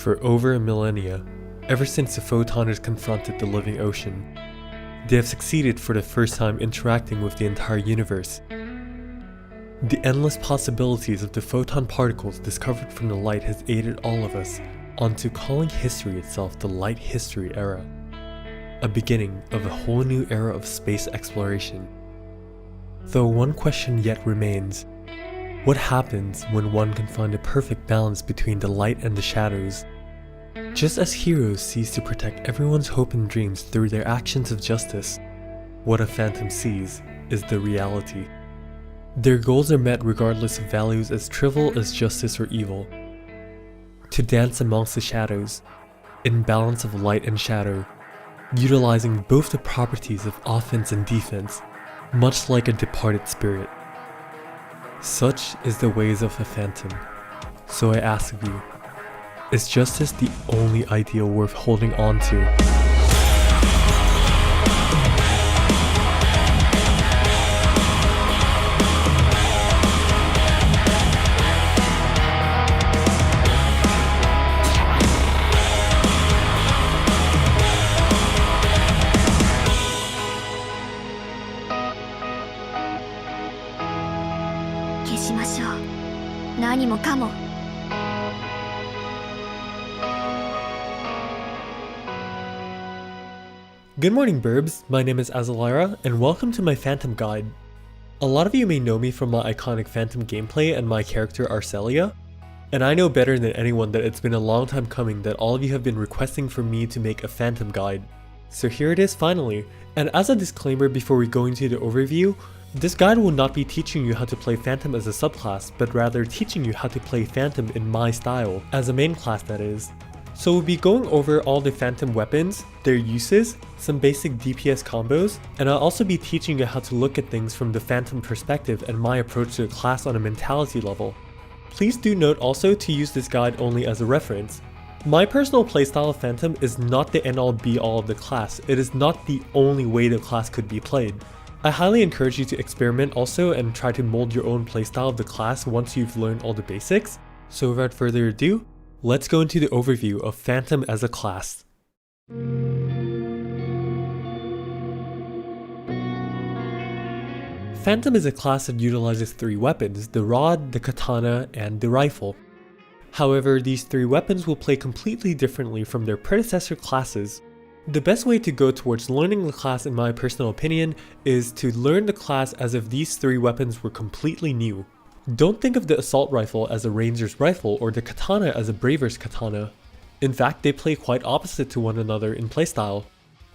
for over a millennia, ever since the photoners confronted the living ocean. They have succeeded for the first time interacting with the entire universe. The endless possibilities of the photon particles discovered from the light has aided all of us onto calling history itself the Light History Era, a beginning of a whole new era of space exploration. Though one question yet remains: what happens when one can find a perfect balance between the light and the shadows? Just as heroes cease to protect everyone's hope and dreams through their actions of justice, what a phantom sees is the reality. Their goals are met regardless of values as trivial as justice or evil. To dance amongst the shadows, in balance of light and shadow, utilizing both the properties of offense and defense, much like a departed spirit. Such is the ways of a phantom. So I ask of you, is justice the only ideal worth holding on to? Good morning, Burbs. My name is Azelyra, and welcome to my Phantom Guide. A lot of you may know me from my iconic Phantom gameplay and my character Azelyra, and I know better than anyone that it's been a long time coming that all of you have been requesting for me to make a Phantom Guide. So here it is finally, and as a disclaimer before we go into the overview, this guide will not be teaching you how to play Phantom as a subclass, but rather teaching you how to play Phantom in my style, as a main class that is. So we'll be going over all the Phantom weapons, their uses, some basic DPS combos, and I'll also be teaching you how to look at things from the Phantom perspective and my approach to the class on a mentality level. Please do note also to use this guide only as a reference. My personal playstyle of Phantom is not the end-all be-all of the class. It is not the only way the class could be played. I highly encourage you to experiment also and try to mold your own playstyle of the class once you've learned all the basics. So without further ado, let's go into the overview of Phantom as a class. Phantom is a class that utilizes three weapons: the rod, the katana, and the rifle. However, these three weapons will play completely differently from their predecessor classes. The best way to go towards learning the class, in my personal opinion, is to learn the class as if these three weapons were completely new. Don't think of the assault rifle as a ranger's rifle or the katana as a braver's katana. In fact, they play quite opposite to one another in playstyle.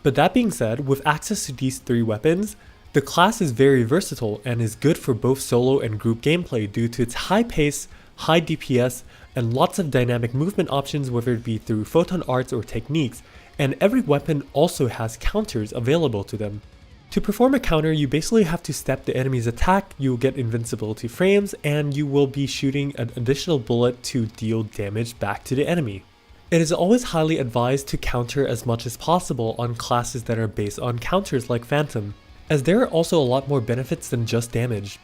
But that being said, with access to these three weapons, the class is very versatile and is good for both solo and group gameplay due to its high pace, high DPS, and lots of dynamic movement options, whether it be through photon arts or techniques, and every weapon also has counters available to them. To perform a counter, you basically have to step the enemy's attack, you'll get invincibility frames, and you will be shooting an additional bullet to deal damage back to the enemy. It is always highly advised to counter as much as possible on classes that are based on counters like Phantom, as there are also a lot more benefits than just damage.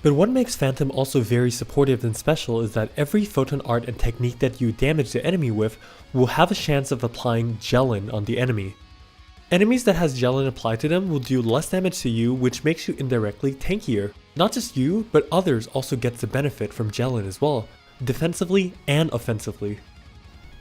But what makes Phantom also very supportive and special is that every photon art and technique that you damage the enemy with will have a chance of applying gelin on the enemy. Enemies that has gelin applied to them will do less damage to you, which makes you indirectly tankier. Not just you, but others also get the benefit from gelin as well, defensively and offensively.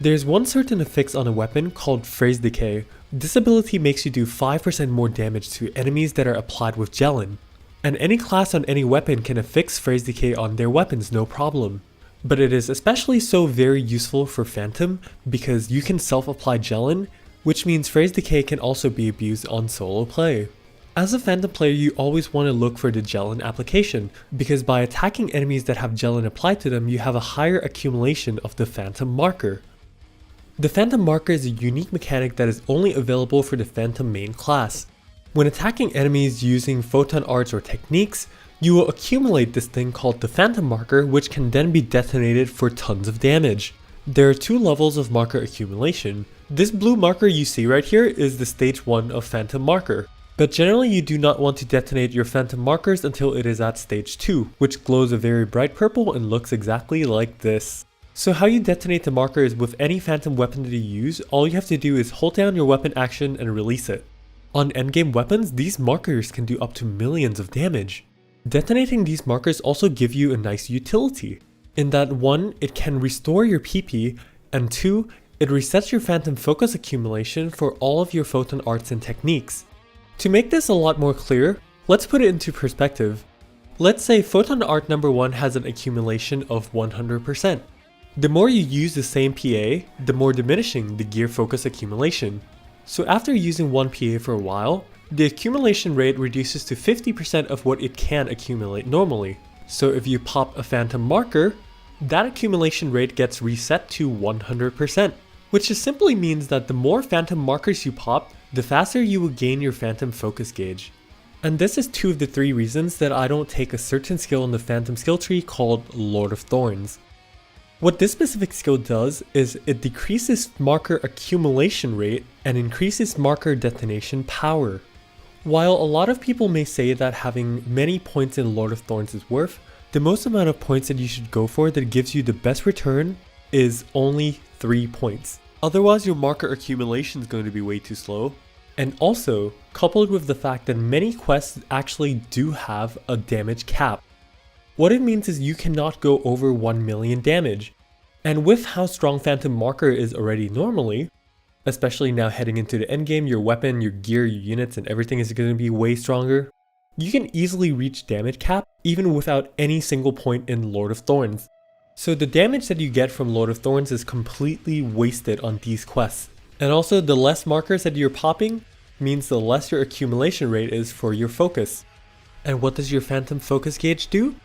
There's one certain affix on a weapon called Phrase Decay. This ability makes you do 5% more damage to enemies that are applied with gelin. And any class on any weapon can affix Phrase Decay on their weapons no problem. But it is especially so very useful for Phantom because you can self-apply gelin, which means Phrase Decay can also be abused on solo play. As a Phantom player, you always want to look for the gelin application, because by attacking enemies that have gelin applied to them, you have a higher accumulation of the Phantom marker. The Phantom marker is a unique mechanic that is only available for the Phantom main class. When attacking enemies using photon arts or techniques, you will accumulate this thing called the Phantom marker, which can then be detonated for tons of damage. There are two levels of marker accumulation. This blue marker you see right here is the stage 1 of Phantom marker. But generally you do not want to detonate your Phantom markers until it is at stage 2, which glows a very bright purple and looks exactly like this. So how you detonate the marker is with any phantom weapon that you use, all you have to do is hold down your weapon action and release it. On endgame weapons, these markers can do up to millions of damage. Detonating these markers also give you a nice utility, in that 1, it can restore your PP, and 2, it resets your phantom focus accumulation for all of your photon arts and techniques. To make this a lot more clear, let's put it into perspective. Let's say photon art number 1 has an accumulation of 100%. The more you use the same PA, the more diminishing the gear focus accumulation. So after using one PA for a while, the accumulation rate reduces to 50% of what it can accumulate normally. So if you pop a phantom marker, that accumulation rate gets reset to 100%, which just simply means that the more phantom markers you pop, the faster you will gain your phantom focus gauge. And this is 2 of the 3 reasons that I don't take a certain skill in the phantom skill tree called Lord of Thorns. What this specific skill does is it decreases marker accumulation rate and increases marker detonation power. While a lot of people may say that having many points in Lord of Thorns is worth, the most amount of points that you should go for that gives you the best return is only 3 points. Otherwise your marker accumulation is going to be way too slow. And also, coupled with the fact that many quests actually do have a damage cap. What it means is you cannot go over 1 million damage. And with how strong Phantom Marker is already normally, especially now heading into the endgame, your weapon, your gear, your units, and everything is going to be way stronger, you can easily reach damage cap even without any single point in Lord of Thorns. So the damage that you get from Lord of Thorns is completely wasted on these quests. And also the less markers that you're popping means the less your accumulation rate is for your focus. And what does your Phantom Focus Gauge do?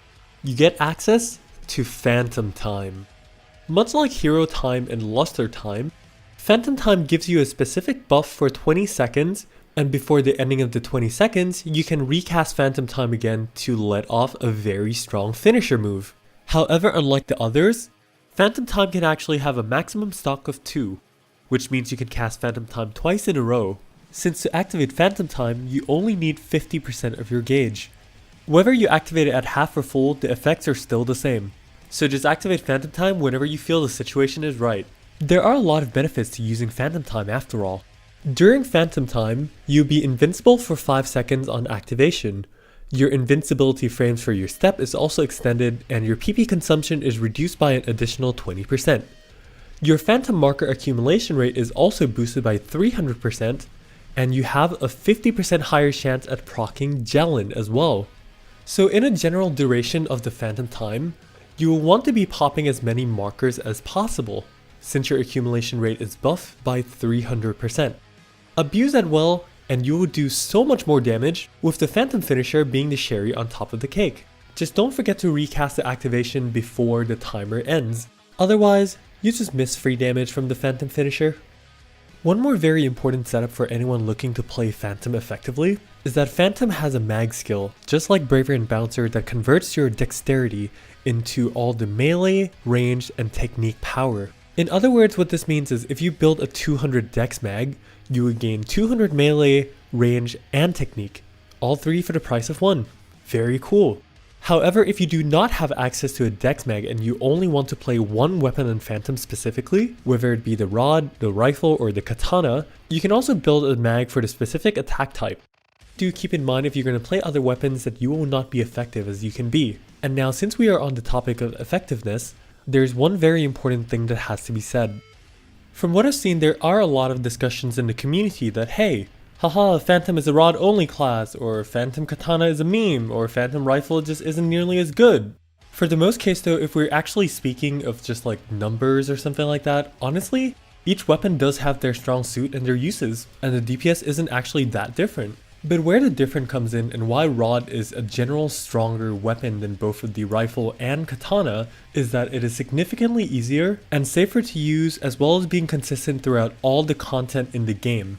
You get access to Phantom Time. Much like Hero Time and Luster Time, Phantom Time gives you a specific buff for 20 seconds, and before the ending of the 20 seconds, you can recast Phantom Time again to let off a very strong finisher move. However, unlike the others, Phantom Time can actually have a maximum stock of 2, which means you can cast Phantom Time twice in a row. Since to activate Phantom Time, you only need 50% of your gauge. Whether you activate it at half or full, the effects are still the same. So just activate Phantom Time whenever you feel the situation is right. There are a lot of benefits to using Phantom Time after all. During Phantom Time, you'll be invincible for 5 seconds on activation. Your invincibility frames for your step is also extended, and your PP consumption is reduced by an additional 20%. Your Phantom Marker accumulation rate is also boosted by 300%, and you have a 50% higher chance at proccing Jellin as well. So in a general duration of the Phantom Time, you will want to be popping as many markers as possible, since your accumulation rate is buffed by 300%. Abuse that well, and you will do so much more damage, with the Phantom Finisher being the cherry on top of the cake. Just don't forget to recast the activation before the timer ends, otherwise you just miss free damage from the Phantom Finisher. One more very important setup for anyone looking to play Phantom effectively is that Phantom has a mag skill, just like Braver and Bouncer, that converts your dexterity into all the melee, range, and technique power. In other words, what this means is if you build a 200 dex mag, you would gain 200 melee, range, and technique, all 3 for the price of 1. Very cool. However, if you do not have access to a dex mag and you only want to play one weapon in Phantom specifically, whether it be the rod, the rifle, or the katana, you can also build a mag for the specific attack type. Do keep in mind if you're going to play other weapons that you will not be effective as you can be. And now, since we are on the topic of effectiveness, there's one very important thing that has to be said. From what I've seen, there are a lot of discussions in the community that, hey, haha, Phantom is a rod only class, or Phantom Katana is a meme, or Phantom Rifle just isn't nearly as good. For the most case though, if we're actually speaking of just like numbers or something like that, honestly, each weapon does have their strong suit and their uses, and the DPS isn't actually that different. But where the difference comes in and why rod is a general stronger weapon than both of the rifle and katana is that it is significantly easier and safer to use, as well as being consistent throughout all the content in the game.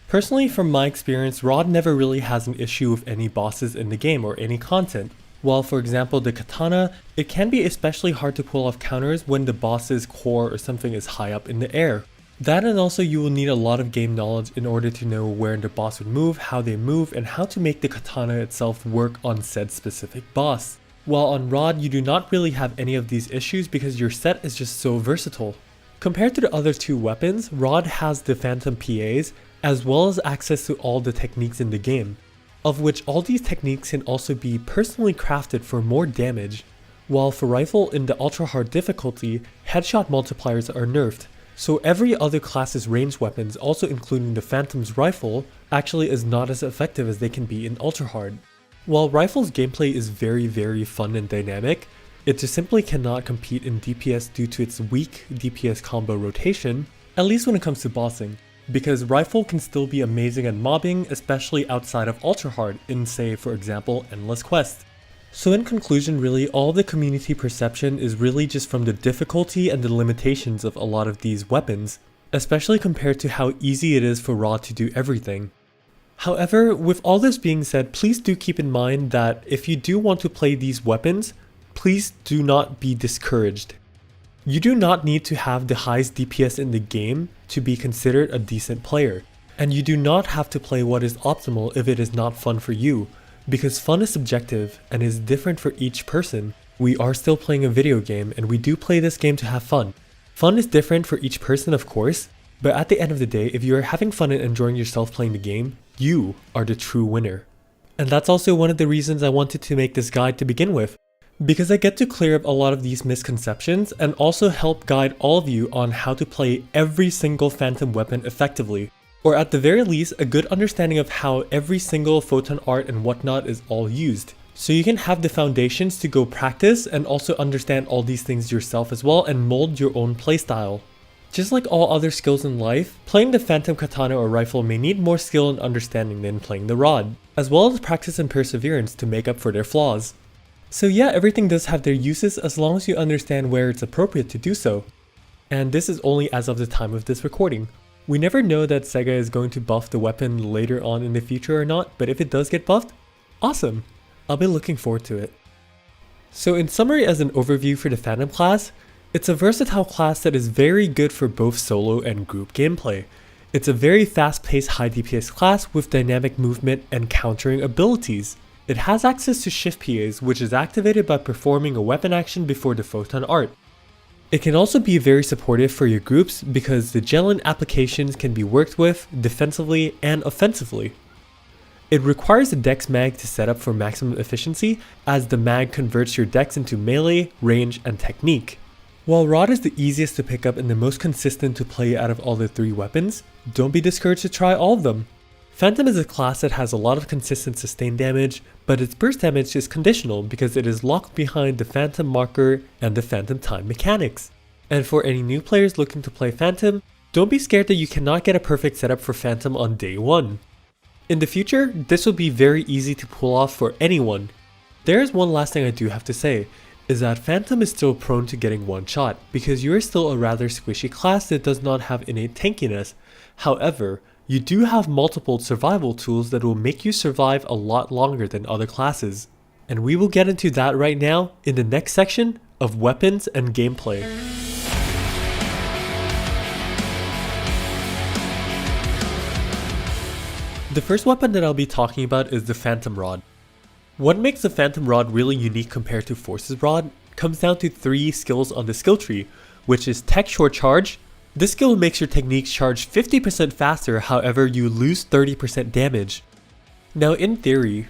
Personally, from my experience, rod never really has an issue with any bosses in the game or any content. While for example the katana, it can be especially hard to pull off counters when the boss's core or something is high up in the air. That, and also you will need a lot of game knowledge in order to know where the boss would move, how they move, and how to make the katana itself work on said specific boss. while on Rod you do not really have any of these issues because your set is just so versatile. Compared to the other two weapons, Rod has the Phantom PAs as well as access to all the techniques in the game, of which all these techniques can also be personally crafted for more damage, while for Rifle in the ultra hard difficulty, headshot multipliers are nerfed, so every other class's ranged weapons, also including the Phantom's Rifle, actually is not as effective as they can be in ultra hard. While Rifle's gameplay is very fun and dynamic, it just simply cannot compete in DPS due to its weak DPS combo rotation, at least when it comes to bossing, because Rifle can still be amazing at mobbing, especially outside of ultra hard in, say, for example, Endless Quest. So in conclusion, really, all the community perception is really just from the difficulty and the limitations of a lot of these weapons, especially compared to how easy it is for Rod to do everything. However, with all this being said, please do keep in mind that if you do want to play these weapons, please do not be discouraged. You do not need to have the highest DPS in the game to be considered a decent player, and you do not have to play what is optimal if it is not fun for you, because fun is subjective and is different for each person. We are still playing a video game and we do play this game to have fun. Fun is different for each person, of course, but at the end of the day, if you are having fun and enjoying yourself playing the game, you are the true winner. And that's also one of the reasons I wanted to make this guide to begin with, because I get to clear up a lot of these misconceptions and also help guide all of you on how to play every single Phantom weapon effectively, or at the very least a good understanding of how every single photon art and whatnot is all used, so you can have the foundations to go practice and also understand all these things yourself as well and mold your own playstyle. Just like all other skills in life, playing the Phantom Katana or Rifle may need more skill and understanding than playing the Rod, as well as practice and perseverance to make up for their flaws. So yeah, everything does have their uses as long as you understand where it's appropriate to do so. And this is only as of the time of this recording. We never know that SEGA is going to buff the weapon later on in the future or not, but if it does get buffed, awesome! I'll be looking forward to it. So in summary, as an overview for the Phantom class, it's a versatile class that is very good for both solo and group gameplay. It's a very fast-paced high DPS class with dynamic movement and countering abilities. It has access to shift PAs, which is activated by performing a weapon action before the photon art. It can also be very supportive for your groups because the Gelin applications can be worked with defensively and offensively. It requires a dex mag to set up for maximum efficiency, as the mag converts your dex into melee, range, and technique. While Rod is the easiest to pick up and the most consistent to play out of all the three weapons, don't be discouraged to try all of them. Phantom is a class that has a lot of consistent sustained damage, but its burst damage is conditional because it is locked behind the Phantom marker and the Phantom time mechanics. And for any new players looking to play Phantom, don't be scared that you cannot get a perfect setup for Phantom on day one. In the future, this will be very easy to pull off for anyone. There is one last thing I do have to say, is that Phantom is still prone to getting one shot because you are still a rather squishy class that does not have innate tankiness. However, you do have multiple survival tools that will make you survive a lot longer than other classes. And we will get into that right now in the next section of weapons and gameplay. The first weapon that I'll be talking about is the Phantom Rod. What makes the Phantom Rod really unique compared to Force's Rod comes down to 3 skills on the skill tree, which is Tech Short Charge. This skill makes your techniques charge 50% faster, however you lose 30% damage. Now in theory,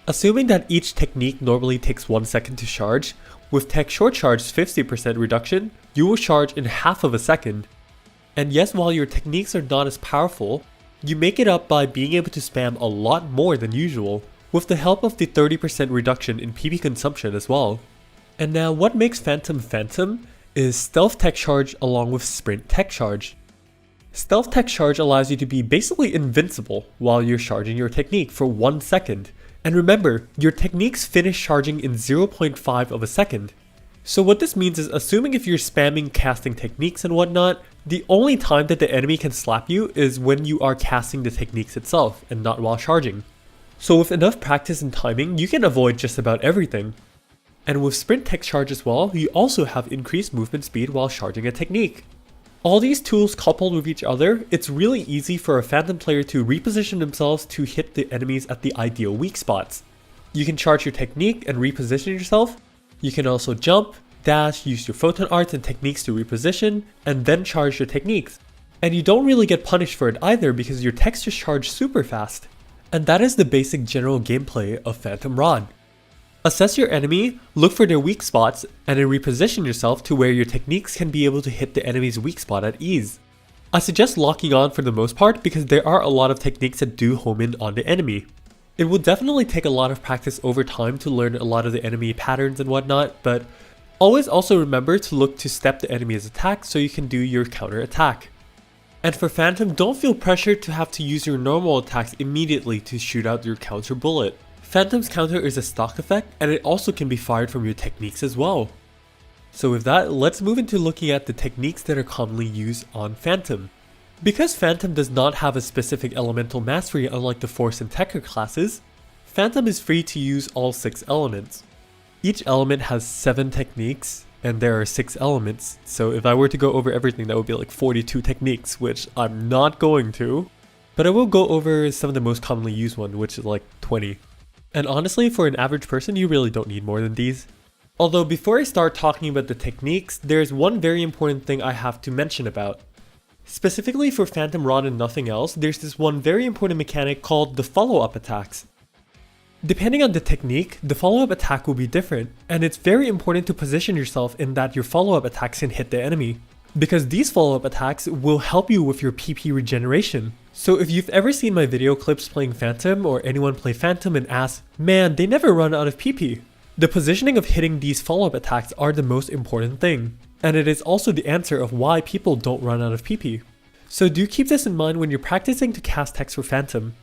assuming that each technique normally takes 1 second to charge, with Tech Short Charge's 50% reduction, you will charge in half of a second. And yes, while your techniques are not as powerful, you make it up by being able to spam a lot more than usual, with the help of the 30% reduction in PP consumption as well. And now what makes Phantom Phantom is Stealth Tech Charge along with Sprint Tech Charge. Stealth Tech Charge allows you to be basically invincible while you're charging your technique for 1 second. And remember, your techniques finish charging in 0.5 of a second. So what this means is, assuming if you're spamming casting techniques and whatnot, the only time that the enemy can slap you is when you are casting the techniques itself and not while charging. So with enough practice and timing, you can avoid just about everything. And with Sprint Tech Charge as well, you also have increased movement speed while charging a technique. All these tools coupled with each other, it's really easy for a Phantom player to reposition themselves to hit the enemies at the ideal weak spots. You can charge your technique and reposition yourself. You can also jump, dash, use your photon arts and techniques to reposition, and then charge your techniques. And you don't really get punished for it either because your techs just charge super fast. And that is the basic general gameplay of Phantom Rod. Assess your enemy, look for their weak spots, and then reposition yourself to where your techniques can be able to hit the enemy's weak spot at ease. I suggest locking on for the most part because there are a lot of techniques that do home in on the enemy. It will definitely take a lot of practice over time to learn a lot of the enemy patterns and whatnot, but always also remember to look to step the enemy's attack so you can do your counter attack. And for Phantom, don't feel pressured to have to use your normal attacks immediately to shoot out your counter bullet. Phantom's counter is a stock effect and it also can be fired from your techniques as well. So with that, let's move into looking at the techniques that are commonly used on Phantom. Because Phantom does not have a specific elemental mastery unlike the Force and Tekka classes, Phantom is free to use all 6 elements. Each element has 7 techniques, and there are 6 elements, so if I were to go over everything that would be like 42 techniques, which I'm not going to. But I will go over some of the most commonly used ones, which is like 20. And honestly, for an average person, you really don't need more than these. Although before I start talking about the techniques, there's one very important thing I have to mention about. Specifically for Phantom Rod and nothing else, there's this one very important mechanic called the follow-up attacks. Depending on the technique, the follow-up attack will be different, and it's very important to position yourself in that your follow-up attacks can hit the enemy. Because these follow-up attacks will help you with your PP regeneration. So if you've ever seen my video clips playing Phantom or anyone play Phantom and ask, man, they never run out of PP. The positioning of hitting these follow-up attacks are the most important thing. And it is also the answer of why people don't run out of PP. So do keep this in mind when you're practicing to cast techs for Phantom.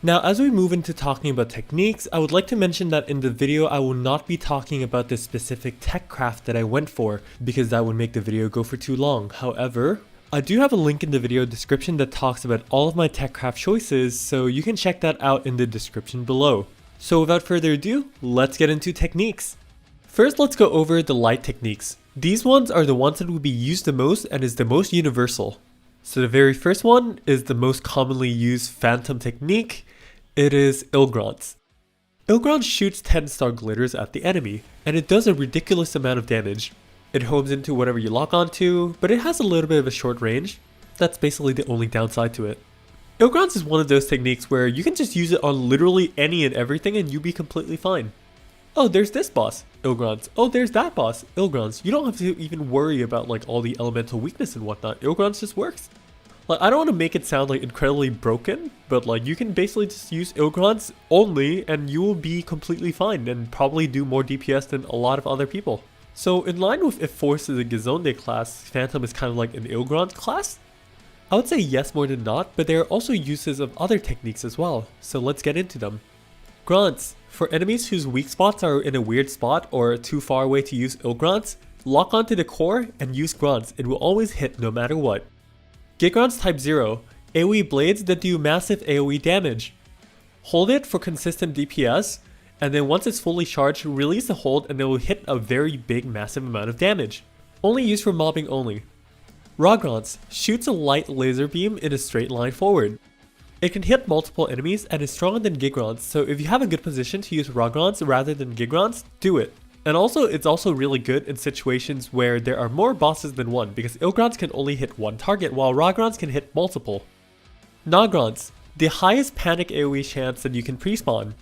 Now as we move into talking about techniques, I would like to mention that in the video I will not be talking about the specific tech craft that I went for because that would make the video go for too long. However, I do have a link in the video description that talks about all of my tech craft choices, so you can check that out in the description below. So without further ado, let's get into techniques. First, let's go over the light techniques. These ones are the ones that will be used the most and is the most universal. So the very first one is the most commonly used Phantom technique. It is Ilgrance. Ilgrance shoots 10-star glitters at the enemy, and it does a ridiculous amount of damage. It homes into whatever you lock onto, but it has a little bit of a short range. That's basically the only downside to it. Ilgrance is one of those techniques where you can just use it on literally any and everything and you'll be completely fine. Oh, there's this boss, Ilgrance. Oh, there's that boss, Ilgrance. You don't have to even worry about like all the elemental weakness and whatnot. Ilgrance just works. Like, I don't want to make it sound like incredibly broken, but like you can basically just use Ilgrance only and you will be completely fine and probably do more DPS than a lot of other people. So in line with if Force is a Gazonde class, Phantom is kind of like an Ilgrance class? I would say yes more than not, but there are also uses of other techniques as well, so let's get into them. Grunts. For enemies whose weak spots are in a weird spot or too far away to use Ilgrance, lock onto the core and use Grunts. It will always hit no matter what. Get Grunts type 0, AoE blades that do massive AoE damage. Hold it for consistent DPS, and then once it's fully charged, release the hold and it will hit a very big massive amount of damage. Only used for mobbing only. Raw Grunts shoots a light laser beam in a straight line forward. It can hit multiple enemies and is stronger than Gigrons, so if you have a good position to use Raw Grunts rather than Gigrons, do it. And also, it's also really good in situations where there are more bosses than one, because Ilgrons can only hit one target while Raw Grunts can hit multiple. Nagrons, the highest panic AoE chance that you can pre-spawn.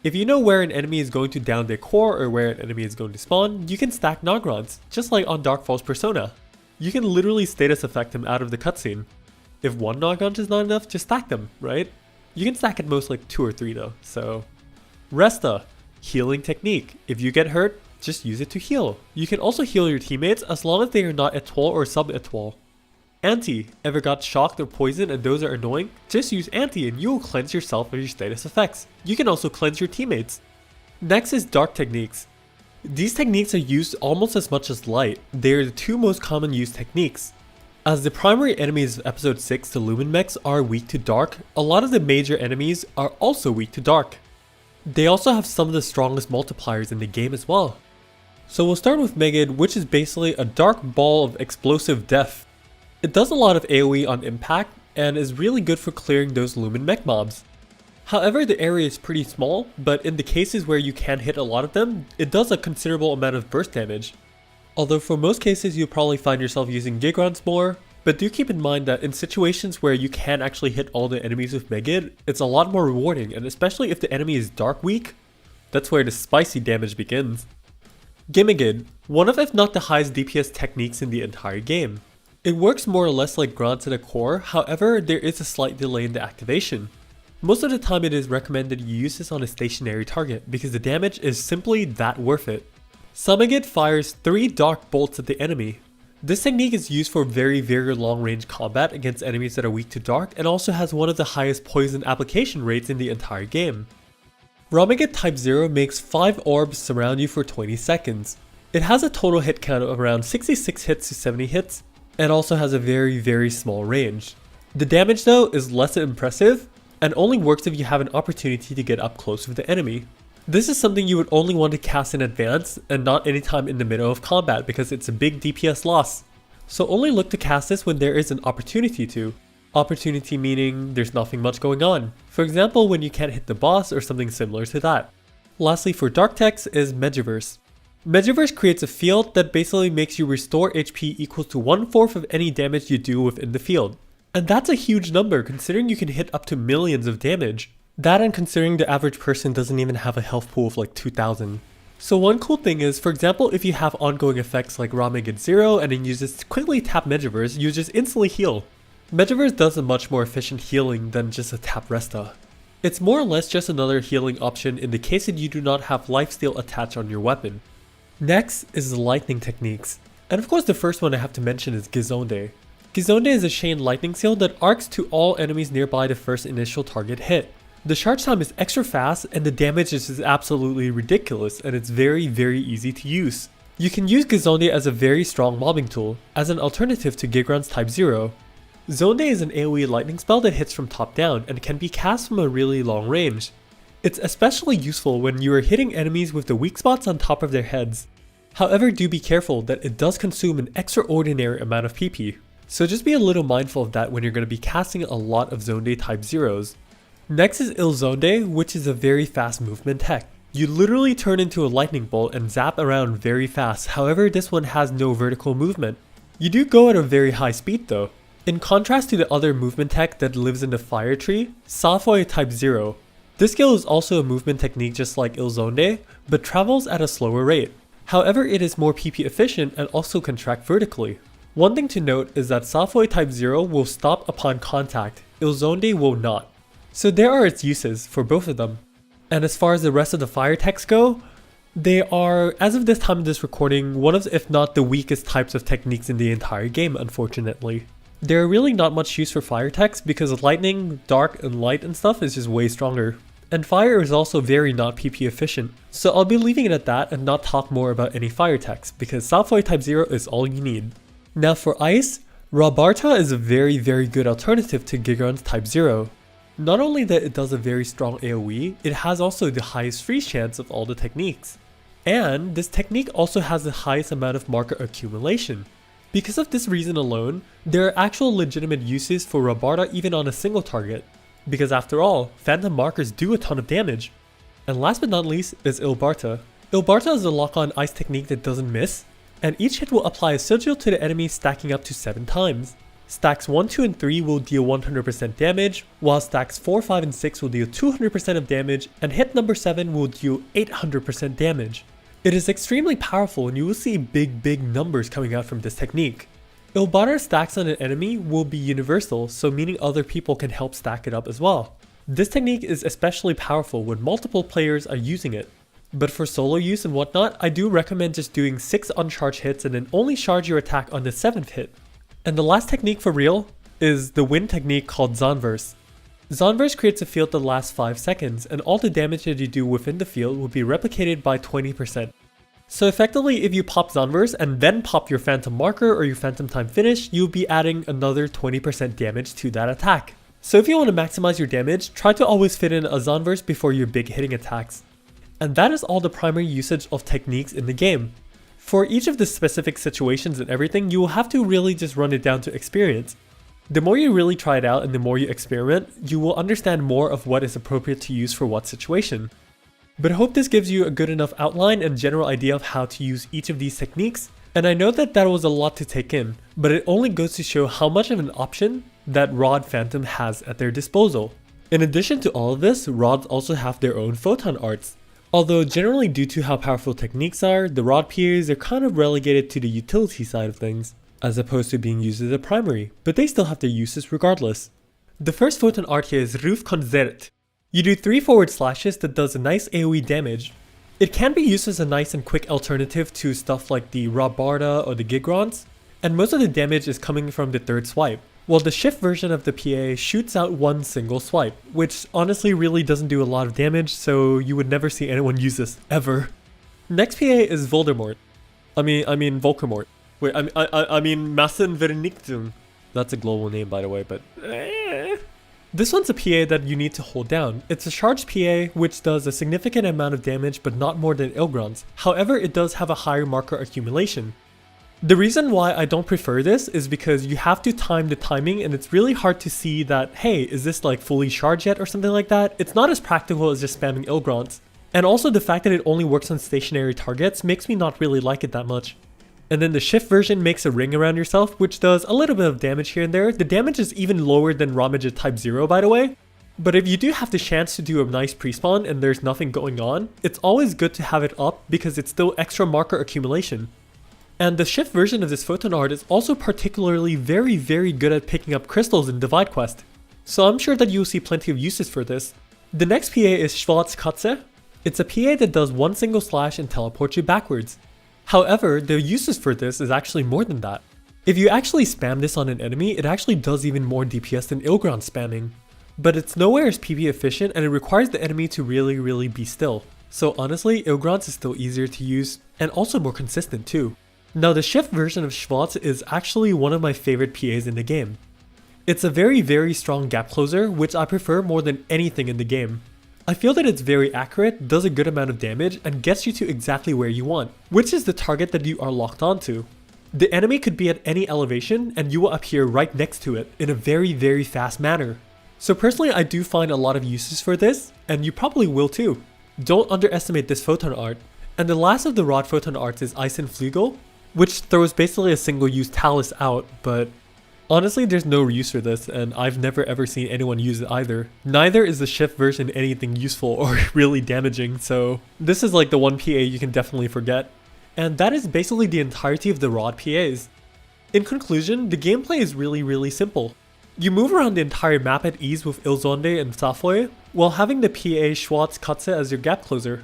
If you know where an enemy is going to down their core or where an enemy is going to spawn, you can stack Nagrons, just like on Dark Falls Persona. You can literally status effect them out of the cutscene. If one Nagrons is not enough, just stack them, right? You can stack at most like 2 or 3 though, so. Resta, healing technique. If you get hurt, just use it to heal. You can also heal your teammates as long as they are not etoile or sub-etoile. Anti, ever got shocked or poisoned and those are annoying? Just use Anti and you will cleanse yourself of your status effects. You can also cleanse your teammates. Next is dark techniques. These techniques are used almost as much as light. They are the 2 most common used techniques. As the primary enemies of episode 6, the Lumen Mechs, are weak to dark, a lot of the major enemies are also weak to dark. They also have some of the strongest multipliers in the game as well. So we'll start with Megid, which is basically a dark ball of explosive death. It does a lot of AoE on impact and is really good for clearing those Lumen Mech mobs. However, the area is pretty small, but in the cases where you can hit a lot of them, it does a considerable amount of burst damage. Although for most cases you'll probably find yourself using Gig rounds more, but do keep in mind that in situations where you can actually hit all the enemies with Megid, it's a lot more rewarding, and especially if the enemy is dark weak, that's where the spicy damage begins. Gimmigid, one of if not the highest DPS techniques in the entire game. It works more or less like Grant to the core, however there is a slight delay in the activation. Most of the time it is recommended you use this on a stationary target because the damage is simply that worth it. Samagid fires 3 dark bolts at the enemy. This technique is used for very long range combat against enemies that are weak to dark and also has one of the highest poison application rates in the entire game. Ramagid Type 0 makes 5 orbs surround you for 20 seconds. It has a total hit count of around 66 hits to 70 hits and also has a very small range. The damage though is less impressive and only works if you have an opportunity to get up close with the enemy. This is something you would only want to cast in advance and not anytime in the middle of combat because it's a big DPS loss. So only look to cast this when there is an opportunity to. Opportunity meaning there's nothing much going on. For example, when you can't hit the boss or something similar to that. Lastly for Dark Text is Megaverse. Megaverse creates a field that basically makes you restore HP equals to 1/4 of any damage you do within the field. And that's a huge number considering you can hit up to millions of damage. That and considering the average person doesn't even have a health pool of like 2000. So one cool thing is, for example, if you have ongoing effects like Ramagid 0 and then you just quickly tap Megaverse, you just instantly heal. Megaverse does a much more efficient healing than just a tap Resta. It's more or less just another healing option in the case that you do not have lifesteal attached on your weapon. Next is the lightning techniques. And of course the first one I have to mention is Gizonde. Gizonde is a chain lightning seal that arcs to all enemies nearby the first initial target hit. The charge time is extra fast and the damage is absolutely ridiculous and it's very easy to use. You can use Gizonde as a very strong mobbing tool, as an alternative to Gigrun's Type 0. Zonde is an AoE lightning spell that hits from top down and can be cast from a really long range. It's especially useful when you are hitting enemies with the weak spots on top of their heads. However, do be careful that it does consume an extraordinary amount of PP. So just be a little mindful of that when you're going to be casting a lot of Zonde Type 0s. Next is Ilzonde, which is a very fast movement tech. You literally turn into a lightning bolt and zap around very fast, however this one has no vertical movement. You do go at a very high speed though. In contrast to the other movement tech that lives in the fire tree, Safoy Type 0. This skill is also a movement technique just like Ilzonde, but travels at a slower rate. However, it is more PP efficient and also can track vertically. One thing to note is that Safoy Type 0 will stop upon contact, Ilzonde will not. So there are its uses for both of them. And as far as the rest of the fire techs go, they are, as of this time of this recording, one of if not the weakest types of techniques in the entire game, unfortunately. There are really not much use for fire techs because lightning, dark, and light and stuff is just way stronger. And fire is also very not PP efficient, so I'll be leaving it at that and not talk more about any fire techs because Safoy Type 0 is all you need. Now for ice, Rabarta is a very good alternative to Gigrun's Type 0. Not only that it does a very strong AoE, it has also the highest freeze chance of all the techniques. And this technique also has the highest amount of marker accumulation. Because of this reason alone, there are actual legitimate uses for Rabarta even on a single target. Because after all, phantom markers do a ton of damage. And last but not least is Ilbarta. Ilbarta is a lock-on ice technique that doesn't miss, and each hit will apply a sigil to the enemy stacking up to 7 times. Stacks 1, 2, and 3 will deal 100% damage, while stacks 4, 5, and 6 will deal 200% of damage, and hit number 7 will deal 800% damage. It is extremely powerful and you will see big numbers coming out from this technique. Ilbarta stacks on an enemy will be universal, so meaning other people can help stack it up as well. This technique is especially powerful when multiple players are using it. But for solo use and whatnot, I do recommend just doing 6 uncharged hits and then only charge your attack on the 7th hit. And the last technique for real is the wind technique called Zonverse. Zonverse creates a field that lasts 5 seconds, and all the damage that you do within the field will be replicated by 20%. So effectively, if you pop Zonverse and then pop your Phantom Marker or your Phantom Time Finish, you'll be adding another 20% damage to that attack. So if you want to maximize your damage, try to always fit in a Zonverse before your big hitting attacks. And that is all the primary usage of techniques in the game. For each of the specific situations and everything, you will have to really just run it down to experience. The more you really try it out and the more you experiment, you will understand more of what is appropriate to use for what situation. But I hope this gives you a good enough outline and general idea of how to use each of these techniques, and I know that was a lot to take in, but it only goes to show how much of an option that Rod Phantom has at their disposal. In addition to all of this, Rods also have their own photon arts. Although generally due to how powerful techniques are, the Rod PAs are kind of relegated to the utility side of things, as opposed to being used as a primary, but they still have their uses regardless. The first photon art here is Ruf Konzert. You do 3 forward slashes that does a nice AoE damage. It can be used as a nice and quick alternative to stuff like the Rabarda or the Gigrons, and most of the damage is coming from the third swipe, while the shift version of the PA shoots out one single swipe, which honestly really doesn't do a lot of damage, so you would never see anyone use this, ever. Next PA is Voldemort. I mean Volkemort. Wait, I mean Massenvernichtung. That's a global name by the way, but This one's a PA that you need to hold down. It's a charged PA which does a significant amount of damage but not more than Ilgron's. However, it does have a higher marker accumulation. The reason why I don't prefer this is because you have to time the timing and it's really hard to see that, hey, is this like fully charged yet or something like that? It's not as practical as just spamming Ilgron's. And also the fact that it only works on stationary targets makes me not really like it that much. And then the shift version makes a ring around yourself, which does a little bit of damage here and there. The damage is even lower than Ramage Type 0 by the way. But if you do have the chance to do a nice pre-spawn and there's nothing going on, it's always good to have it up because it's still extra marker accumulation. And the shift version of this photon art is also particularly very good at picking up crystals in Divide Quest. So I'm sure that you'll see plenty of uses for this. The next PA is Schwarzkatze. It's a PA that does one single slash and teleports you backwards. However, the uses for this is actually more than that. If you actually spam this on an enemy, it actually does even more DPS than Ilgron spamming. But it's nowhere as PP efficient and it requires the enemy to really be still. So honestly, Ilgron's is still easier to use and also more consistent too. Now the shift version of Schwarz is actually one of my favorite PAs in the game. It's a very strong gap closer, which I prefer more than anything in the game. I feel that it's very accurate, does a good amount of damage, and gets you to exactly where you want, which is the target that you are locked onto. The enemy could be at any elevation and you will appear right next to it in a very fast manner. So personally I do find a lot of uses for this, and you probably will too. Don't underestimate this photon art. And the last of the Rod photon arts is Eisenflügel, which throws basically a single use Talus out, but honestly, there's no use for this, and I've never ever seen anyone use it either. Neither is the shift version anything useful or really damaging, so this is like the one PA you can definitely forget. And that is basically the entirety of the Rod PAs. In conclusion, the gameplay is really simple. You move around the entire map at ease with Ilzonde and Safoe, while having the PA Schwarzkatze as your gap closer.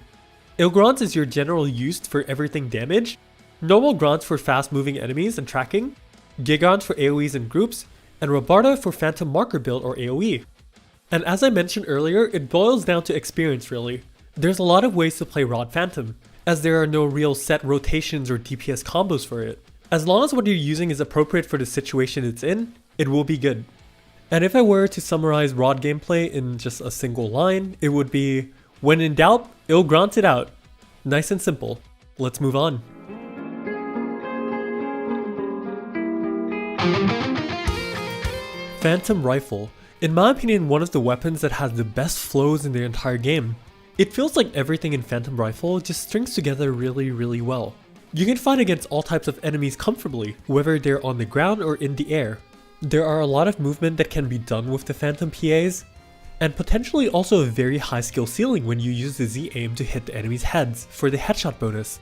Ilgrons is your general use for everything damage, normal grunts for fast moving enemies and tracking, Gigons for AoEs and groups, and Rabarda for Phantom Marker build or AoE. And as I mentioned earlier, it boils down to experience really. There's a lot of ways to play Rod Phantom, as there are no real set rotations or DPS combos for it. As long as what you're using is appropriate for the situation it's in, it will be good. And if I were to summarize Rod gameplay in just a single line, it would be, when in doubt, Ilgront it out. Nice and simple. Let's move on. Phantom Rifle. In my opinion, one of the weapons that has the best flows in the entire game. It feels like everything in Phantom Rifle just strings together really well. You can fight against all types of enemies comfortably, whether they're on the ground or in the air. There are a lot of movement that can be done with the Phantom PAs, and potentially also a very high skill ceiling when you use the Z aim to hit the enemy's heads for the headshot bonus.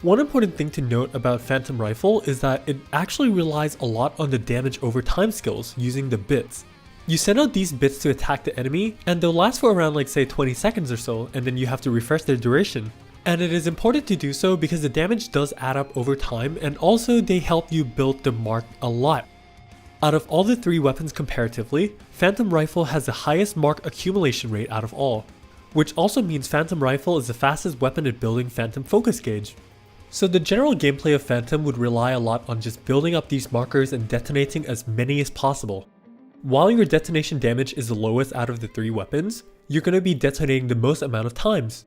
One important thing to note about Phantom Rifle is that it actually relies a lot on the damage over time skills using the bits. You send out these bits to attack the enemy and they'll last for around like say 20 seconds or so, and then you have to refresh their duration. And it is important to do so because the damage does add up over time, and also they help you build the mark a lot. Out of all the 3 weapons comparatively, Phantom Rifle has the highest mark accumulation rate out of all, which also means Phantom Rifle is the fastest weapon at building Phantom Focus Gauge. So the general gameplay of Phantom would rely a lot on just building up these markers and detonating as many as possible. While your detonation damage is the lowest out of the 3 weapons, you're going to be detonating the most amount of times.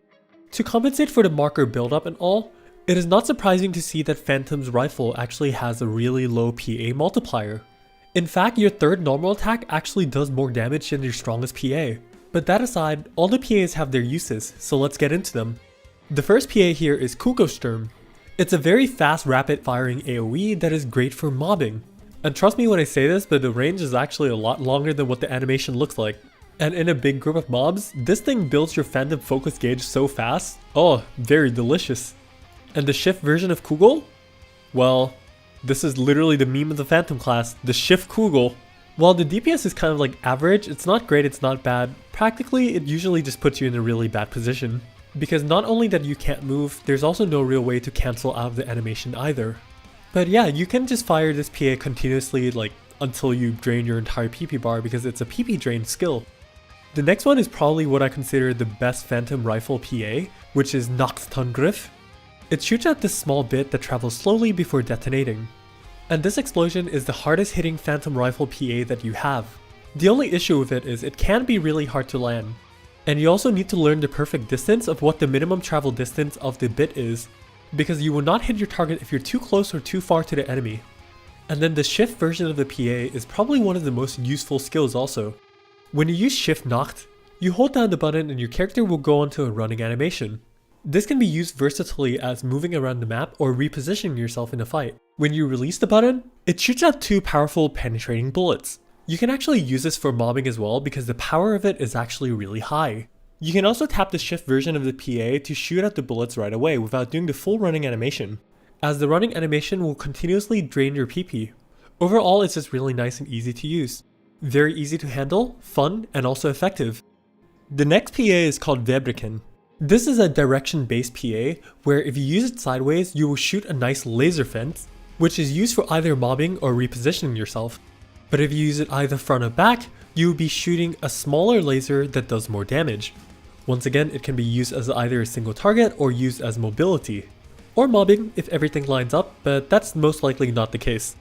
To compensate for the marker buildup and all, it is not surprising to see that Phantom's rifle actually has a really low PA multiplier. In fact, your third normal attack actually does more damage than your strongest PA. But that aside, all the PAs have their uses, so let's get into them. The first PA here is Kugelsturm. It's a very fast rapid firing AoE that is great for mobbing. And trust me when I say this, but the range is actually a lot longer than what the animation looks like. And in a big group of mobs, this thing builds your Phantom focus gauge so fast. Oh, very delicious. And the shift version of Kugel? Well, this is literally the meme of the Phantom class, the shift Kugel. While the DPS is kind of like average, it's not great, it's not bad. Practically, it usually just puts you in a really bad position. Because not only that you can't move, there's also no real way to cancel out of the animation either. But yeah, you can just fire this PA continuously until you drain your entire PP bar because it's a PP drain skill. The next one is probably what I consider the best Phantom rifle PA, which is Nachtangriff. It shoots out this small bit that travels slowly before detonating. And this explosion is the hardest hitting Phantom rifle PA that you have. The only issue with it is it can be really hard to land. And you also need to learn the perfect distance of what the minimum travel distance of the bit is, because you will not hit your target if you're too close or too far to the enemy. And then the shift version of the PA is probably one of the most useful skills also. When you use Shift Nacht, you hold down the button and your character will go onto a running animation. This can be used versatilely as moving around the map or repositioning yourself in a fight. When you release the button, it shoots out 2 powerful penetrating bullets. You can actually use this for mobbing as well because the power of it is actually really high. You can also tap the shift version of the PA to shoot out the bullets right away without doing the full running animation, as the running animation will continuously drain your PP. Overall, it's just really nice and easy to use. Very easy to handle, fun, and also effective. The next PA is called Webriken. This is a direction-based PA where if you use it sideways, you will shoot a nice laser fence, which is used for either mobbing or repositioning yourself. But if you use it either front or back, you will be shooting a smaller laser that does more damage. Once again, it can be used as either a single target or used as mobility. Or mobbing if everything lines up, but that's most likely not the case.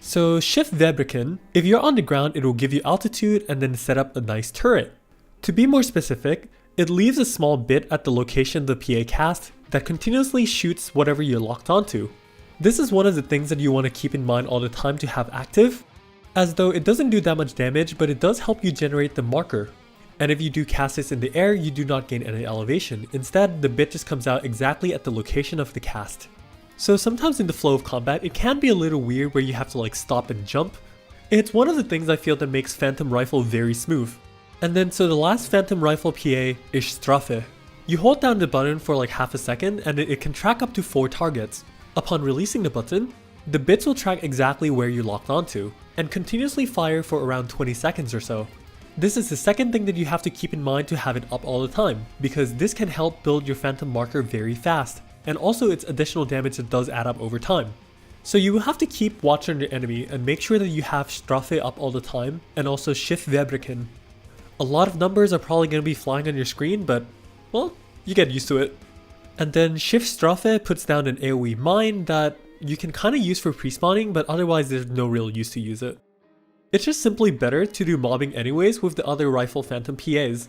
So Shift Webriken, if you're on the ground, it will give you altitude and then set up a nice turret. To be more specific, it leaves a small bit at the location the PA cast that continuously shoots whatever you're locked onto. This is one of the things that you want to keep in mind all the time to have active, as though it doesn't do that much damage, but it does help you generate the marker. And if you do cast this in the air, you do not gain any elevation. Instead, the bit just comes out exactly at the location of the cast. So sometimes in the flow of combat, it can be a little weird where you have to stop and jump. It's one of the things I feel that makes Phantom Rifle very smooth. And then so the last Phantom Rifle PA is Strafe. You hold down the button for half a second and it can track up to 4 targets. Upon releasing the button, the bits will track exactly where you locked onto, and continuously fire for around 20 seconds or so. This is the second thing that you have to keep in mind to have it up all the time, because this can help build your Phantom marker very fast, and also it's additional damage that does add up over time. So you will have to keep watch on your enemy and make sure that you have Strafe up all the time, and also Shift Webriken. A lot of numbers are probably going to be flying on your screen, but well, you get used to it. And then Shift Strafe puts down an AoE mine that you can kind of use for pre-spawning, but otherwise there's no real use to use it. It's just simply better to do mobbing anyways with the other rifle Phantom PAs.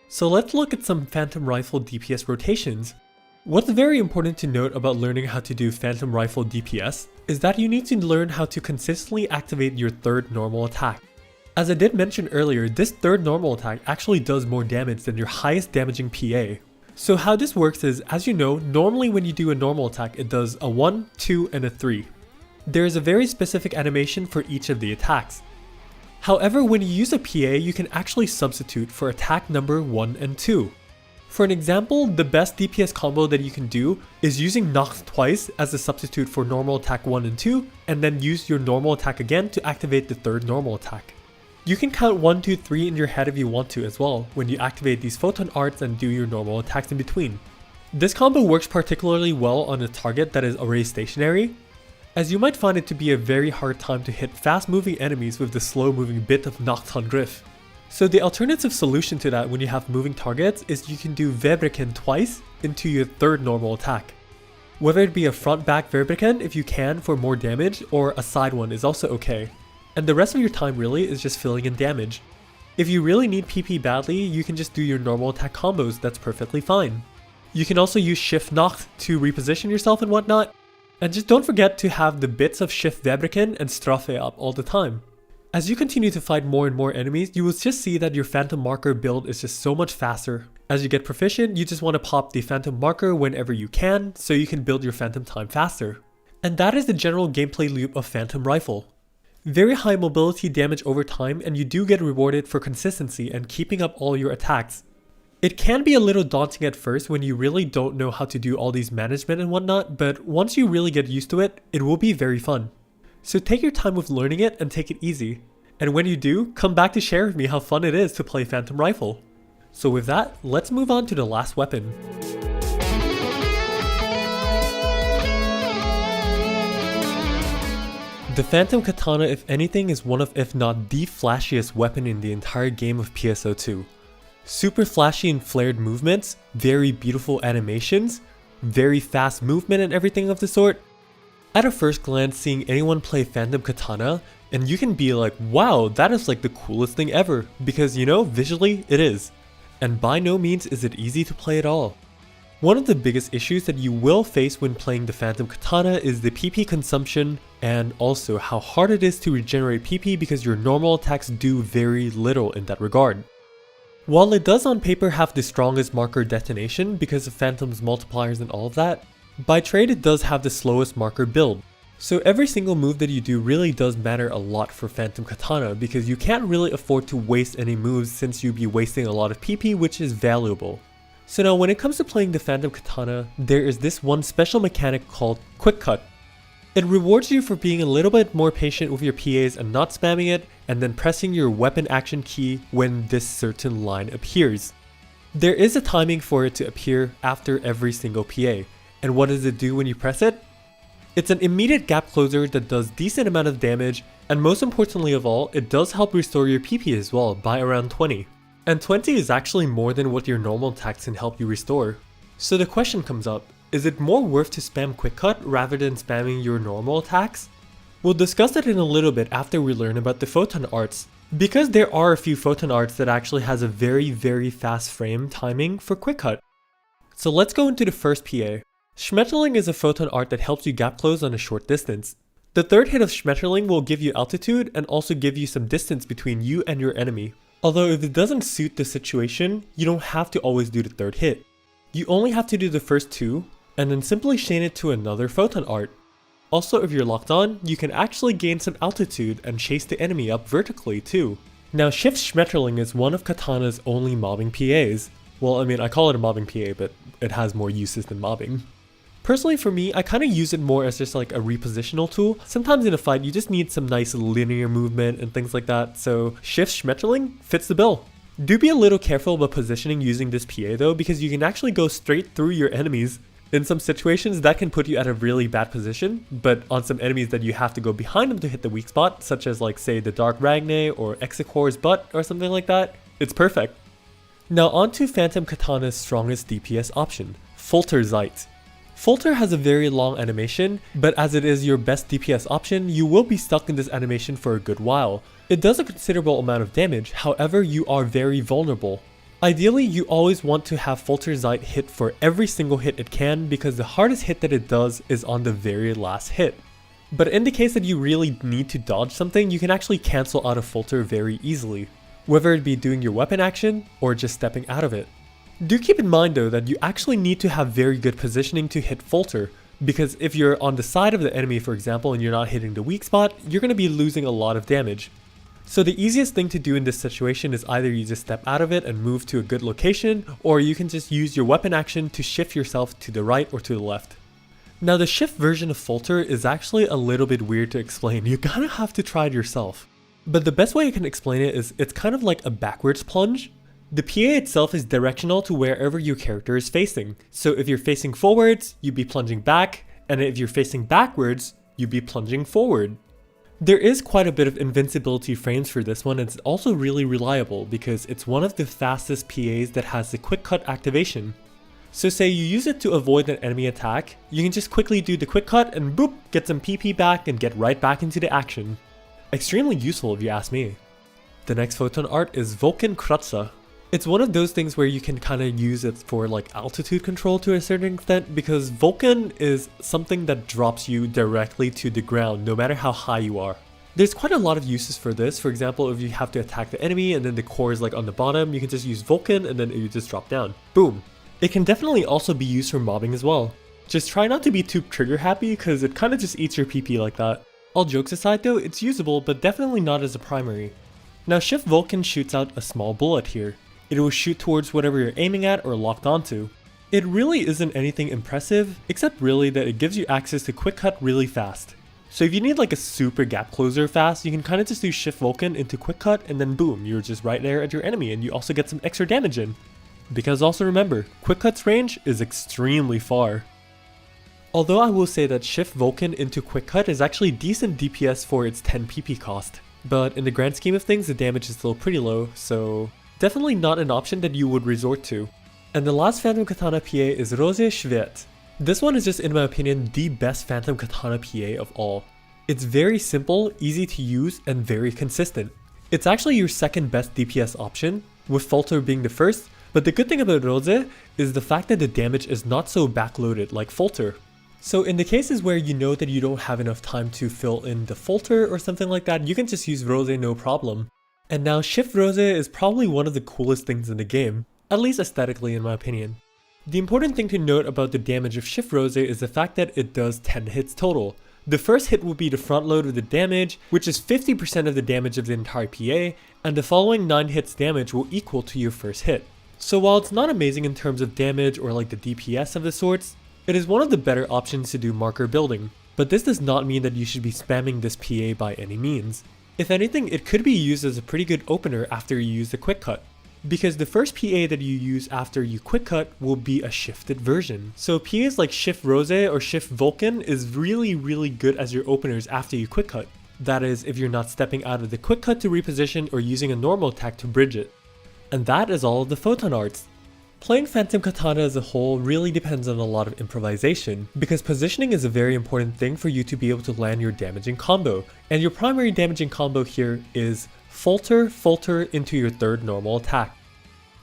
So let's look at some Phantom Rifle DPS rotations. What's very important to note about learning how to do Phantom Rifle DPS is that you need to learn how to consistently activate your third normal attack. As I did mention earlier, this third normal attack actually does more damage than your highest damaging PA. So how this works is, as you know, normally when you do a normal attack, it does a 1, 2, and a 3. There is a very specific animation for each of the attacks. However, when you use a PA, you can actually substitute for attack number 1 and 2. For an example, the best DPS combo that you can do is using Nacht twice as a substitute for normal attack 1 and 2, and then use your normal attack again to activate the third normal attack. You can count 1, 2, 3 in your head if you want to as well, when you activate these photon arts and do your normal attacks in between. This combo works particularly well on a target that is already stationary, as you might find it to be a very hard time to hit fast moving enemies with the slow moving bit of Nachtangriff. So the alternative solution to that when you have moving targets is you can do Webriken twice into your third normal attack. Whether it be a front back Webriken if you can for more damage, or a side one is also okay. And the rest of your time really is just filling in damage. If you really need PP badly, you can just do your normal attack combos, that's perfectly fine. You can also use Shift Nacht to reposition yourself and whatnot. And just don't forget to have the bits of Shift Webriken and Strafe up all the time. As you continue to fight more and more enemies, you will just see that your Phantom Marker build is just so much faster. As you get proficient, you just want to pop the Phantom Marker whenever you can, so you can build your Phantom time faster. And that is the general gameplay loop of Phantom Rifle. Very high mobility damage over time, and you do get rewarded for consistency and keeping up all your attacks. It can be a little daunting at first when you really don't know how to do all these management and whatnot, but once you really get used to it, it will be very fun. So take your time with learning it and take it easy. And when you do, come back to share with me how fun it is to play Phantom Rifle. So with that, let's move on to the last weapon. The Phantom Katana, if anything, is one of, if not the flashiest weapon in the entire game of PSO2. Super flashy and flared movements, very beautiful animations, very fast movement and everything of the sort. At a first glance, seeing anyone play Phantom Katana, and you can be like, wow, that is like the coolest thing ever, because you know, visually it is. And by no means is it easy to play at all. One of the biggest issues that you will face when playing the Phantom Katana is the PP consumption, and also how hard it is to regenerate PP because your normal attacks do very little in that regard. While it does on paper have the strongest marker detonation because of Phantom's multipliers and all of that, by trade it does have the slowest marker build. So every single move that you do really does matter a lot for Phantom Katana because you can't really afford to waste any moves since you'd be wasting a lot of PP, which is valuable. So now when it comes to playing the Phantom Katana, there is this one special mechanic called Quick Cut. It rewards you for being a little bit more patient with your PAs and not spamming it, and then pressing your weapon action key when this certain line appears. There is a timing for it to appear after every single PA, and what does it do when you press it? It's an immediate gap closer that does decent amount of damage, and most importantly of all, it does help restore your PP as well by around 20. And 20 is actually more than what your normal attacks can help you restore. So the question comes up, is it more worth to spam Quick Cut rather than spamming your normal attacks? We'll discuss it in a little bit after we learn about the photon arts, because there are a few photon arts that actually has a very fast frame timing for Quick Cut. So let's go into the first PA. Schmetterling is a photon art that helps you gap close on a short distance. The third hit of Schmetterling will give you altitude and also give you some distance between you and your enemy. Although if it doesn't suit the situation, you don't have to always do the third hit. You only have to do the first two, and then simply chain it to another photon art. Also, if you're locked on, you can actually gain some altitude and chase the enemy up vertically too. Now Shift Schmetterling is one of Katana's only mobbing PAs. Well, I mean, I call it a mobbing PA, but it has more uses than mobbing. Personally for me, I kind of use it more as just like a repositional tool. Sometimes in a fight, you just need some nice linear movement and things like that, so Shift Schmetterling fits the bill. Do be a little careful about positioning using this PA though, because you can actually go straight through your enemies. In some situations, that can put you at a really bad position, but on some enemies that you have to go behind them to hit the weak spot, such as like say the Dark Ragne or Execor's butt or something like that, it's perfect. Now on to Phantom Katana's strongest DPS option, Folter Zeit. Folter has a very long animation, but as it is your best DPS option, you will be stuck in this animation for a good while. It does a considerable amount of damage, however you are very vulnerable. Ideally, you always want to have Folter Zeit hit for every single hit it can because the hardest hit that it does is on the very last hit. But in the case that you really need to dodge something, you can actually cancel out of Folter very easily, whether it be doing your weapon action or just stepping out of it. Do keep in mind though that you actually need to have very good positioning to hit Folter, because if you're on the side of the enemy for example and you're not hitting the weak spot, you're going to be losing a lot of damage. So the easiest thing to do in this situation is either you just step out of it and move to a good location, or you can just use your weapon action to shift yourself to the right or to the left. Now the shift version of Folter is actually a little bit weird to explain, you kind of have to try it yourself. But the best way I can explain it is it's kind of like a backwards plunge. The PA itself is directional to wherever your character is facing, so if you're facing forwards, you'd be plunging back, and if you're facing backwards, you'd be plunging forward. There is quite a bit of invincibility frames for this one, and it's also really reliable because it's one of the fastest PAs that has the quick cut activation. So say you use it to avoid an enemy attack, you can just quickly do the quick cut and boop, get some PP back and get right back into the action. Extremely useful if you ask me. The next photon art is Vulcan Kratza. It's one of those things where you can kind of use it for like altitude control to a certain extent, because Vulcan is something that drops you directly to the ground no matter how high you are. There's quite a lot of uses for this. For example, if you have to attack the enemy and then the core is like on the bottom, you can just use Vulcan and then you just drop down. Boom. It can definitely also be used for mobbing as well. Just try not to be too trigger happy because it kind of just eats your PP like that. All jokes aside though, it's usable but definitely not as a primary. Now Shift Vulcan shoots out a small bullet here. It will shoot towards whatever you're aiming at or locked onto. It really isn't anything impressive, except really that it gives you access to quick cut really fast. So if you need like a super gap closer fast, you can kind of just do Shift Vulcan into quick cut and then boom, you're just right there at your enemy and you also get some extra damage in. Because also remember, quick cut's range is extremely far. Although I will say that Shift Vulcan into quick cut is actually decent DPS for its 10 PP cost. But in the grand scheme of things, the damage is still pretty low, so definitely not an option that you would resort to. And the last Phantom Katana PA is Rose Schwert. This one is just, in my opinion, the best Phantom Katana PA of all. It's very simple, easy to use, and very consistent. It's actually your second best DPS option, with Falter being the first, but the good thing about Rose is the fact that the damage is not so backloaded like Falter. So in the cases where you know that you don't have enough time to fill in the Falter or something like that, you can just use Rose no problem. And now Shift Rose is probably one of the coolest things in the game, at least aesthetically in my opinion. The important thing to note about the damage of Shift Rose is the fact that it does 10 hits total. The first hit will be the front load of the damage, which is 50% of the damage of the entire PA, and the following 9 hits damage will equal to your first hit. So while it's not amazing in terms of damage or like the DPS of the sorts, it is one of the better options to do marker building. But this does not mean that you should be spamming this PA by any means. If anything, it could be used as a pretty good opener after you use the quick cut. Because the first PA that you use after you quick cut will be a shifted version. So PAs like Shift Rose or Shift Vulcan is really good as your openers after you quick cut. That is, if you're not stepping out of the quick cut to reposition or using a normal attack to bridge it. And that is all of the photon arts. Playing Phantom Katana as a whole really depends on a lot of improvisation, because positioning is a very important thing for you to be able to land your damaging combo, and your primary damaging combo here is Falter into your third normal attack.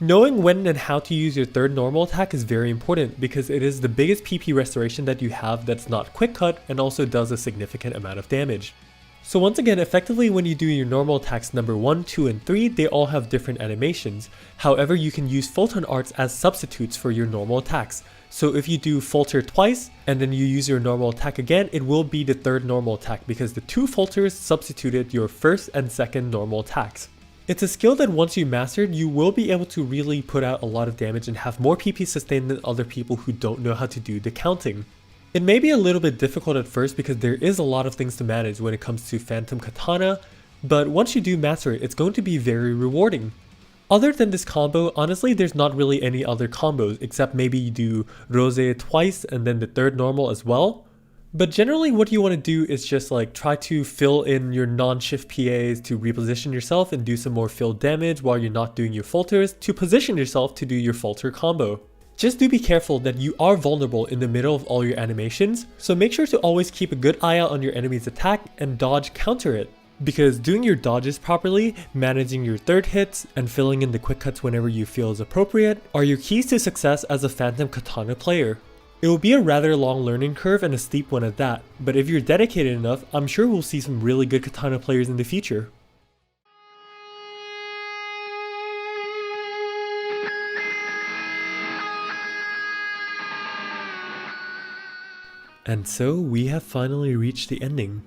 Knowing when and how to use your third normal attack is very important because it is the biggest PP restoration that you have that's not quick cut and also does a significant amount of damage. So once again, effectively when you do your normal attacks number 1, 2, and 3, they all have different animations. However, you can use photon arts as substitutes for your normal attacks. So if you do Falter twice, and then you use your normal attack again, it will be the third normal attack because the 2 Falters substituted your first and second normal attacks. It's a skill that once you mastered, you will be able to really put out a lot of damage and have more PP sustained than other people who don't know how to do the counting. It may be a little bit difficult at first because there is a lot of things to manage when it comes to Phantom Katana, but once you do master it, it's going to be very rewarding. Other than this combo, honestly there's not really any other combos except maybe you do Rose twice and then the third normal as well. But generally what you want to do is just like try to fill in your non-shift PAs to reposition yourself and do some more fill damage while you're not doing your falters to position yourself to do your falter combo. Just do be careful that you are vulnerable in the middle of all your animations, so make sure to always keep a good eye out on your enemy's attack and dodge counter it. Because doing your dodges properly, managing your third hits, and filling in the quick cuts whenever you feel is appropriate are your keys to success as a Phantom Katana player. It will be a rather long learning curve and a steep one at that, but if you're dedicated enough, I'm sure we'll see some really good Katana players in the future. And so we have finally reached the ending.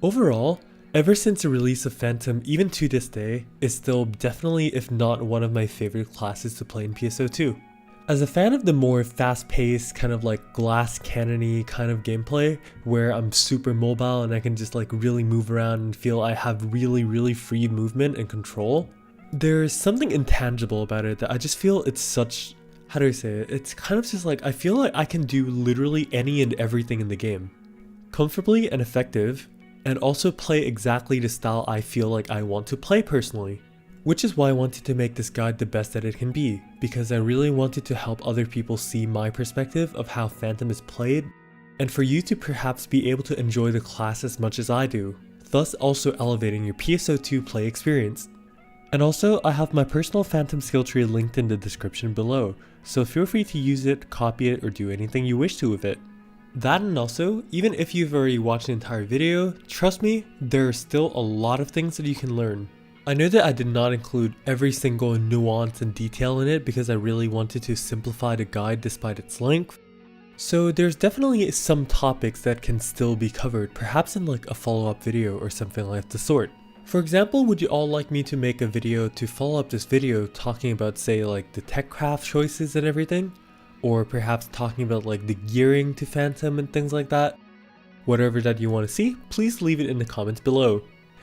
Overall, ever since the release of Phantom, even to this day, is still definitely if not one of my favorite classes to play in PSO2. As a fan of the more fast-paced, kind of like glass cannon-y kind of gameplay, where I'm super mobile and I can just like really move around and feel I have really free movement and control, there's something intangible about it that I just feel it's such, how do I say it? It's kind of just like, I feel like I can do literally any and everything in the game. Comfortably and effective, and also play exactly the style I feel like I want to play personally. Which is why I wanted to make this guide the best that it can be, because I really wanted to help other people see my perspective of how Phantom is played, and for you to perhaps be able to enjoy the class as much as I do, thus also elevating your PSO2 play experience. And also, I have my personal Phantom skill tree linked in the description below, so feel free to use it, copy it, or do anything you wish to with it. That, and also, even if you've already watched the entire video, trust me, there are still a lot of things that you can learn. I know that I did not include every single nuance and detail in it because I really wanted to simplify the guide despite its length. So there's definitely some topics that can still be covered, perhaps in like a follow-up video or something like the sort. For example, would you all like me to make a video to follow up this video talking about, say, like the tech craft choices and everything? Or perhaps talking about like the gearing to Phantom and things like that? Whatever that you want to see, please leave it in the comments below.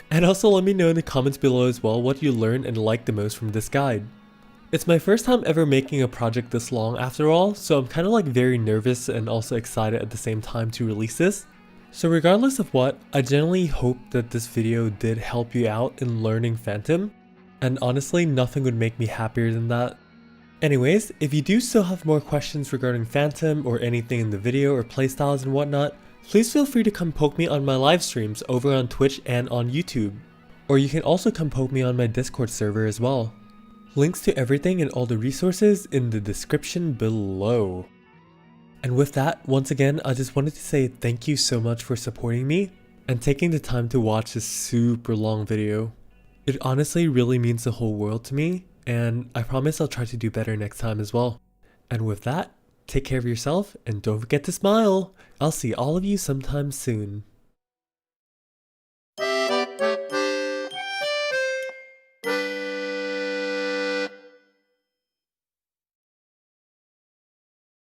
And also let me know in the comments below as well what you learned and liked the most from this guide. It's my first time ever making a project this long after all, so I'm kind of like very nervous and also excited at the same time to release this. So regardless of what, I genuinely hope that this video did help you out in learning Phantom, and honestly nothing would make me happier than that. Anyways, if you do still have more questions regarding Phantom or anything in the video or playstyles and whatnot, please feel free to come poke me on my live streams over on Twitch and on YouTube. Or you can also come poke me on my Discord server as well. Links to everything and all the resources in the description below. And with that, once again, I just wanted to say thank you so much for supporting me and taking the time to watch this super long video. It honestly really means the whole world to me, and I promise I'll try to do better next time as well. And with that, take care of yourself and don't forget to smile. I'll see all of you sometime soon.